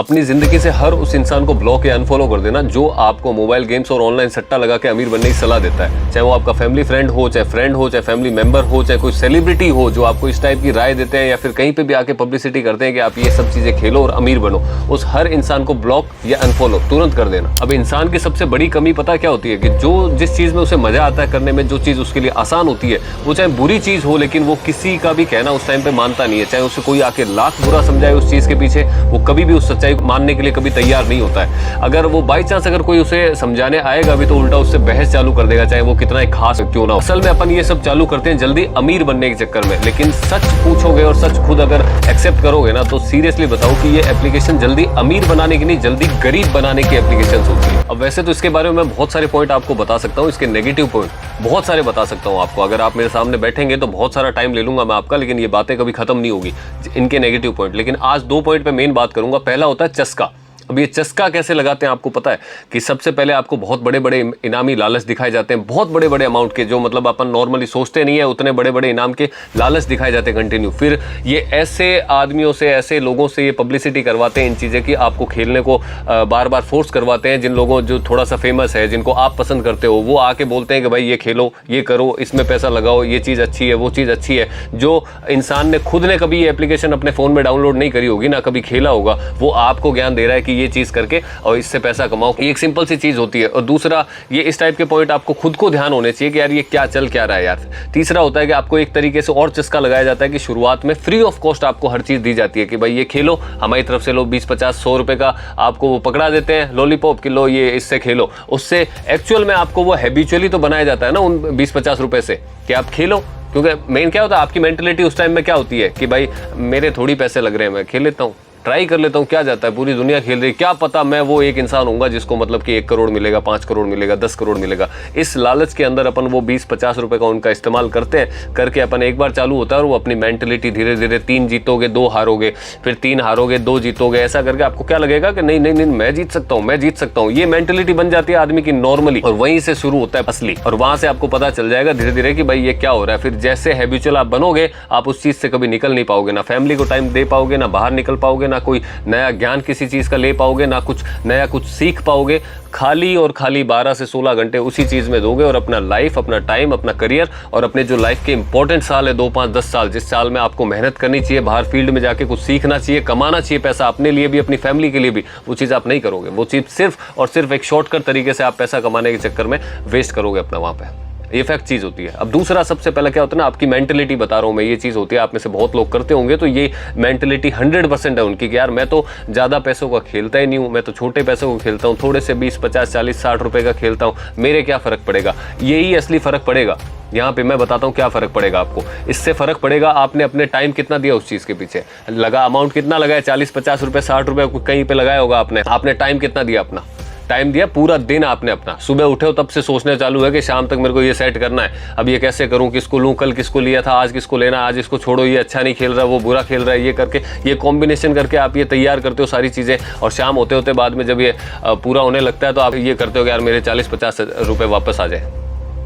अपनी जिंदगी से हर उस इंसान को ब्लॉक या अनफॉलो कर देना जो आपको मोबाइल गेम्स और ऑनलाइन सट्टा लगा के अमीर बनने की सलाह देता है। चाहे वो आपका फैमिली फ्रेंड हो, चाहे फैमिली मेंबर हो, चाहे कोई सेलिब्रिटी हो जो आपको इस टाइप की राय देते हैं या फिर कहीं पे भी आके पब्लिसिटी करते हैं कि आप ये सब चीजें खेलो और अमीर बनो, उस हर इंसान को ब्लॉक या अनफॉलो तुरंत कर देना। अब इंसान की सबसे बड़ी कमी पता क्या होती है कि जो जिस चीज में उसे मजा आता है करने में, जो चीज उसके लिए आसान होती है, वो चाहे बुरी चीज हो लेकिन वो किसी का भी कहना उस टाइम पे मानता नहीं है। चाहे उसे कोई आके लाख बुरा समझाए उस चीज के पीछे, वो कभी भी उस सच्चाई को मानने के लिए कभी तैयार नहीं होता है। अगर वो बाई चांस अगर कोई उसे समझाने आएगा भी तो उल्टा उससे बहस चालू कर देगा, चाहे वो कितना ही खास क्यों ना हो। असल में अपन ये सब चालू करते हैं जल्दी अमीर बनने के चक्कर में, लेकिन सच पूछोगे और सच खुद अगर एक्सेप्ट करोगे ना तो सीरियसली बताओ कि ये एप्लीकेशन जल्दी अमीर बनाने की नहीं, जल्दी गरीब बनाने की एप्लीकेशन होती है। अब वैसे तो इसके बारे में मैं बहुत सारे पॉइंट आपको बता सकता हूँ, इसके नेगेटिव पॉइंट बहुत सारे बता सकता हूँ आपको। अगर आप मेरे सामने बैठेंगे तो बहुत सारा टाइम ले लूंगा मैं आपका, लेकिन ये बातें कभी खत्म नहीं होगी इनके नेगेटिव पॉइंट। लेकिन आज 2 पॉइंट पे मेन बात करूंगा। पहला होता है चस्का। अब ये चस्का कैसे लगाते हैं आपको पता है कि सबसे पहले आपको बहुत बड़े बड़े इनामी लालच दिखाए जाते हैं, बहुत बड़े बड़े अमाउंट के, जो मतलब अपन नॉर्मली सोचते नहीं है उतने बड़े बड़े इनाम के लालच दिखाए जाते हैं कंटिन्यू। फिर ये ऐसे आदमियों से, ऐसे लोगों से ये पब्लिसिटी करवाते हैं इन चीज़ें की, आपको खेलने को बार बार फोर्स करवाते हैं। जिन लोगों जो थोड़ा सा फेमस है, जिनको आप पसंद करते हो, वो आके बोलते हैं कि भाई ये खेलो, ये करो, इसमें पैसा लगाओ, ये चीज़ अच्छी है, वो चीज़ अच्छी है। जो इंसान ने खुद ने कभी ये एप्लीकेशन अपने फ़ोन में डाउनलोड नहीं करी होगी ना, कभी खेला होगा, वो आपको ज्ञान दे रहा है कि ये चीज़ करके और इससे पैसा कमाओ। ये एक सिंपल सी चीज होती है। और दूसरा, ये इस टाइप के पॉइंट आपको खुद को ध्यान होने चाहिए कि यार ये क्या चल क्या रहा है यार। तीसरा होता है कि आपको एक तरीके से और चस्का लगाया जाता है कि शुरुआत में फ्री ऑफ कॉस्ट आपको हर चीज दी जाती है कि भाई ये खेलो, हमारी तरफ से लो 20, 50, 100 रुपए का आपको वो पकड़ा देते हैं लॉलीपॉप कि लो ये इससे खेलो। उससे एक्चुअल में आपको वो हैबिचुअली तो बनाया जाता है ना उन 20-50 रुपए से कि आप खेलो, क्योंकि मेन क्या होता है आपकी मेंटेलिटी उस टाइम में क्या होती है कि भाई मेरे थोड़ी पैसे लग रहे हैं, मैं खेल लेता हूँ, ट्राई कर लेता हूँ, क्या जाता है, पूरी दुनिया खेल रही, क्या पता मैं वो एक इंसान होऊंगा जिसको मतलब कि 1 करोड़ मिलेगा, 5 करोड़ मिलेगा, 10 करोड़ मिलेगा। इस लालच के अंदर अपन वो 20-50 रुपए का उनका इस्तेमाल करते हैं, करके अपन एक बार चालू होता है और वो अपनी मेंटेलिटी धीरे धीरे 3 जीतोगे 2 हारोगे, फिर 3 हारोगे 2 जीतोगे, ऐसा करके आपको क्या लगेगा कि नहीं नहीं नहीं मैं जीत सकता हूँ, मैं जीत सकता हूँ। ये मेंटेलिटी बन जाती है आदमी की नॉर्मली, और वहीं से शुरू होता है असली। और वहां से आपको पता चल जाएगा धीरे धीरे कि भाई ये क्या हो रहा है। फिर जैसे हैबिचुअल आप बनोगे, आप उस चीज से कभी निकल नहीं पाओगे, ना फैमिली को टाइम दे पाओगे, ना बाहर निकल पाओगे, ना कोई नया ज्ञान किसी चीज का ले पाओगे, ना कुछ नया कुछ सीख पाओगे। खाली और खाली 12 से 16 घंटे उसी चीज में दोगे और अपना लाइफ, अपना टाइम, अपना करियर और अपने जो लाइफ के इंपॉर्टेंट साल है 2, 5, 10 साल, जिस साल में आपको मेहनत करनी चाहिए, बाहर फील्ड में जाके कुछ सीखना चाहिए, कमाना चाहिए पैसा अपने लिए भी, अपनी फैमिली के लिए भी, वो चीज आप नहीं करोगे। वो चीज सिर्फ और सिर्फ एक शॉर्टकट तरीके से आप पैसा कमाने के चक्कर में वेस्ट करोगे अपना वहां पे। ये फैक्ट चीज होती है। अब दूसरा, सबसे पहले क्या होता है ना, आपकी मेंटेलिटी बता रहा हूं मैं, ये चीज होती है, आप में से बहुत लोग करते होंगे, तो ये मेंटेलिटी 100% है उनकी कि यार मैं तो ज्यादा पैसों का खेलता ही नहीं हूं, मैं तो छोटे पैसों को खेलता हूं, थोड़े से 20, 50, 40, 60 रुपए का खेलता हूं, मेरे क्या फर्क पड़ेगा। यही असली फर्क पड़ेगा। यहाँ पे मैं बताता हूँ क्या फर्क पड़ेगा आपको। इससे फर्क पड़ेगा आपने अपने टाइम कितना दिया उस चीज के पीछे, लगा अमाउंट कितना लगाया, 40, 50 रुपए, 60 रुपए कहीं पे लगाया होगा आपने टाइम कितना दिया, अपना टाइम दिया पूरा दिन आपने अपना। सुबह उठे हो तब से सोचने चालू है कि शाम तक मेरे को ये सेट करना है, अब ये कैसे करूं, किसको लूं, कल किसको लिया था, आज किसको लेना, आज इसको छोड़ो, ये अच्छा नहीं खेल रहा, वो बुरा खेल रहा है, ये करके ये कॉम्बिनेशन करके आप ये तैयार करते हो सारी चीजें। और शाम होते होते बाद में जब ये पूरा होने लगता है तो आप ये करते हो कि यार मेरे 40-50 रुपए वापस आ जाए।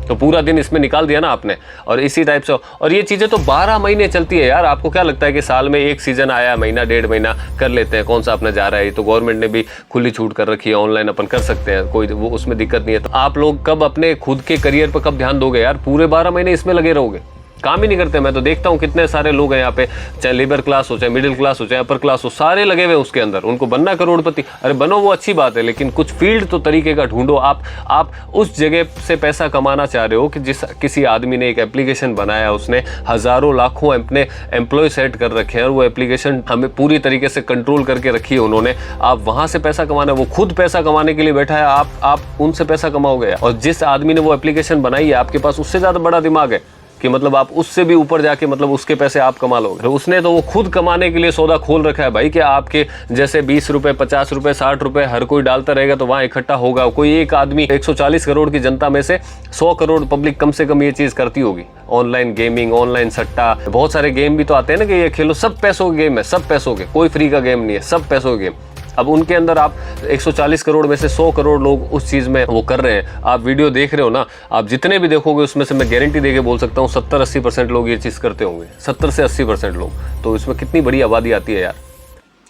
तो पूरा दिन इसमें निकाल दिया ना आपने। और इसी टाइप से, और ये चीजें तो 12 महीने चलती है यार। आपको क्या लगता है कि साल में एक सीजन आया, महीना 1.5 महीना कर लेते हैं, कौन सा अपना जा रहा है। ये तो गवर्नमेंट ने भी खुली छूट कर रखी है, ऑनलाइन अपन कर सकते हैं, कोई वो उसमें दिक्कत नहीं है। तो आप लोग कब अपने खुद के करियर पर कब ध्यान दोगे यार, पूरे 12 महीने इसमें लगे रहोगे, काम ही नहीं करते। मैं तो देखता हूँ कितने सारे लोग हैं यहाँ पे, चाहे लेबर क्लास हो, चाहे मिडिल क्लास हो, चाहे अपर क्लास हो, सारे लगे हुए उसके अंदर। उनको बनना करोड़पति, अरे बनो, वो अच्छी बात है, लेकिन कुछ फील्ड तो तरीके का ढूंढो। आप उस जगह से पैसा कमाना चाह रहे हो कि जिस किसी आदमी ने एक एप्लीकेशन बनाया, उसने हजारों लाखों अपने एम्प्लॉय सेट कर रखे हैं और वो एप्लीकेशन हमें पूरी तरीके से कंट्रोल करके रखी है उन्होंने। आप वहां से पैसा कमाना है, वो खुद पैसा कमाने के लिए बैठा है, आप उनसे पैसा कमाओगे। और जिस आदमी ने वो एप्लीकेशन बनाई है, आपके पास उससे ज्यादा बड़ा दिमाग है कि मतलब आप उससे भी ऊपर जाके मतलब उसके पैसे आप कमा लोगे। उसने तो वो खुद कमाने के लिए सौदा खोल रखा है भाई कि आपके जैसे 20 रुपए, 50 रुपए, 60 रुपए हर कोई डालता रहेगा तो वहां इकट्ठा होगा। कोई एक आदमी 140 करोड़ की जनता में से 100 करोड़ पब्लिक कम से कम ये चीज करती होगी। ऑनलाइन गेमिंग, ऑनलाइन सट्टा, बहुत सारे गेम भी तो आते हैं ना कि ये खेलो, सब पैसों के गेम है, सब पैसों के, कोई फ्री का गेम नहीं है, सब पैसों के गेम। अब उनके अंदर आप 140 करोड़ में से 100 करोड़ लोग उस चीज़ में वो कर रहे हैं। आप वीडियो देख रहे हो ना, आप जितने भी देखोगे उसमें से मैं गारंटी देके बोल सकता हूँ 70-80% लोग ये चीज़ करते होंगे, 70 से 80% लोग। तो इसमें कितनी बड़ी आबादी आती है यार,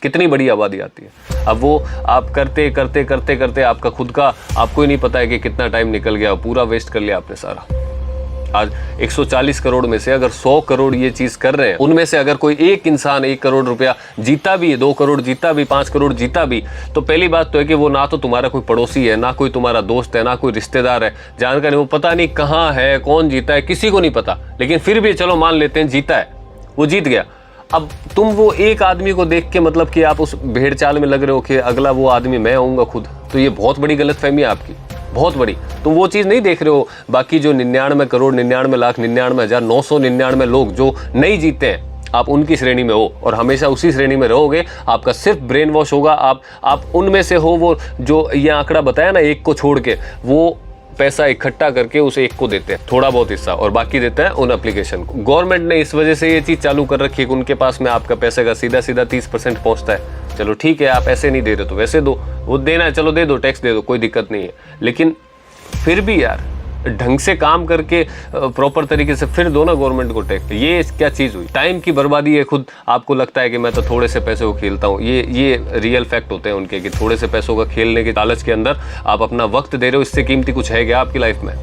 कितनी बड़ी आबादी आती है। अब वो आप करते करते करते करते आपका खुद का आपको ही नहीं पता है कि कितना टाइम निकल गया, पूरा वेस्ट कर लिया आपने सारा। आज 140 करोड़ में से अगर 100 करोड़ ये चीज कर रहे हैं, उनमें से अगर कोई एक इंसान 1 करोड़ रुपया जीता भी है, 2 करोड़ जीता भी, 5 करोड़ जीता भी, तो पहली बात तो है कि वो ना तो तुम्हारा कोई पड़ोसी है, ना कोई तुम्हारा दोस्त है, ना कोई रिश्तेदार है, जानकर वो पता नहीं कहाँ है, कौन जीता है, किसी को नहीं पता। लेकिन फिर भी चलो मान लेते हैं जीता है, वो जीत गया। अब तुम वो एक आदमी को देख के मतलब कि आप उस भेड़ चाल में लग रहे हो कि अगला वो आदमी मैं होऊंगा खुद, तो ये बहुत बड़ी गलतफहमी है आपकी, बहुत बड़ी। तुम वो चीज़ नहीं देख रहे हो बाकी जो 99 करोड़ 99 लाख 99,999 लोग जो नहीं जीते हैं, आप उनकी श्रेणी में हो और हमेशा उसी श्रेणी में रहोगे। आपका सिर्फ ब्रेन वॉश होगा, आप उनमें से हो वो जो ये आंकड़ा बताया ना, एक को छोड़ के, वो पैसा इकट्ठा करके उसे एक को देते हैं थोड़ा बहुत हिस्सा और बाकी देता है उन एप्लीकेशन को। गवर्नमेंट ने इस वजह से ये चीज़ चालू कर रखी है कि उनके पास में आपका पैसे का सीधा 30% पहुंचता है। चलो ठीक है, आप ऐसे नहीं दे रहे तो वैसे दो, वो देना है चलो दे दो, टैक्स दे दो, कोई दिक्कत नहीं है। लेकिन फिर भी यार ढंग से काम करके प्रॉपर तरीके से फिर दो ना गवर्नमेंट को टैक्स। ये क्या चीज़ हुई? टाइम की बर्बादी है। खुद आपको लगता है कि मैं तो थोड़े से पैसे को खेलता हूँ, ये रियल फैक्ट होते हैं उनके कि थोड़े से पैसों का खेलने के लालच के अंदर आप अपना वक्त दे रहे हो। इससे कीमती कुछ है क्या आपकी लाइफ में?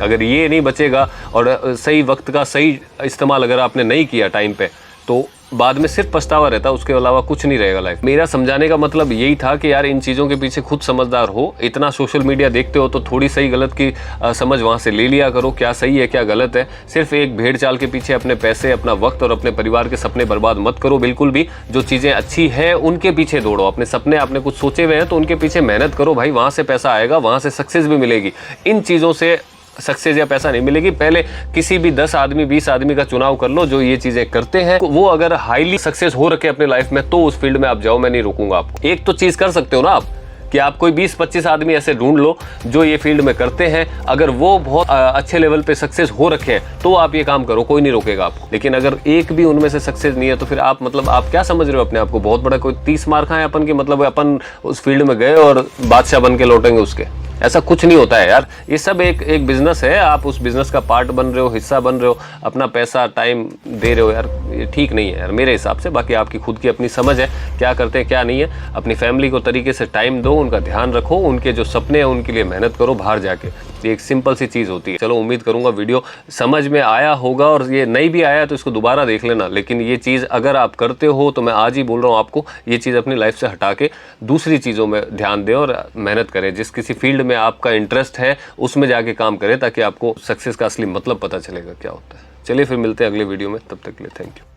अगर ये नहीं बचेगा और सही वक्त का सही इस्तेमाल अगर आपने नहीं किया टाइम पे, तो बाद में सिर्फ पछतावा रहता है, उसके अलावा कुछ नहीं रहेगा लाइफ। मेरा समझाने का मतलब यही था कि यार इन चीज़ों के पीछे खुद समझदार हो। इतना सोशल मीडिया देखते हो तो थोड़ी सही गलत की समझ वहाँ से ले लिया करो, क्या सही है क्या गलत है। सिर्फ एक भेड़ चाल के पीछे अपने पैसे, अपना वक्त और अपने परिवार के सपने बर्बाद मत करो बिल्कुल भी। जो चीज़ें अच्छी हैं उनके पीछे दौड़ो, अपने सपने आपने कुछ सोचे हुए हैं तो उनके पीछे मेहनत करो भाई, वहाँ से पैसा आएगा, वहाँ से सक्सेस भी मिलेगी। इन चीज़ों से सक्सेस या पैसा नहीं मिलेगी। पहले किसी भी 10 आदमी 20 आदमी का चुनाव कर लो जो ये चीजें करते हैं, वो अगर हाईली सक्सेस हो रखे अपने लाइफ में तो उस फील्ड में आप जाओ, मैं नहीं रोकूंगा आपको। एक तो चीज कर सकते हो ना आप कि आप कोई 20-25 आदमी ऐसे ढूंढ लो जो ये फील्ड में करते हैं, अगर वो बहुत अच्छे लेवल पे सक्सेस हो रखे हैं तो आप ये काम करो, कोई नहीं रोकेगा आपको। लेकिन अगर एक भी उनमें से सक्सेस नहीं है तो फिर आप मतलब आप क्या समझ रहे हो अपने आप को? बहुत बड़ा कोई 30 मार खाए अपन की, मतलब अपन उस फील्ड में गए और बादशाह बन के लौटेंगे उसके। ऐसा कुछ नहीं होता है यार। ये सब एक बिजनेस है, आप उस बिजनेस का पार्ट बन रहे हो, हिस्सा बन रहे हो, अपना पैसा टाइम दे रहे हो यार, ये ठीक नहीं है यार मेरे हिसाब से। बाकी आपकी खुद की अपनी समझ है क्या करते हैं क्या नहीं है। अपनी फैमिली को तरीके से टाइम दो, उनका ध्यान रखो, उनके जो सपने हैं उनके लिए मेहनत करो बाहर जाके। ये एक सिंपल सी चीज़ होती है। चलो उम्मीद करूंगा वीडियो समझ में आया होगा, और ये नहीं भी आया तो इसको दोबारा देख लेना। लेकिन ये चीज़ अगर आप करते हो तो मैं आज ही बोल रहा हूँ आपको, ये चीज़ अपनी लाइफ से हटा के दूसरी चीज़ों में ध्यान दें और मेहनत करें। जिस किसी फील्ड में आपका इंटरेस्ट है उसमें जाके काम करें, ताकि आपको सक्सेस का असली मतलब पता चलेगा क्या होता है। चलिए फिर मिलते हैं अगले वीडियो में, तब तक के लिए थैंक यू।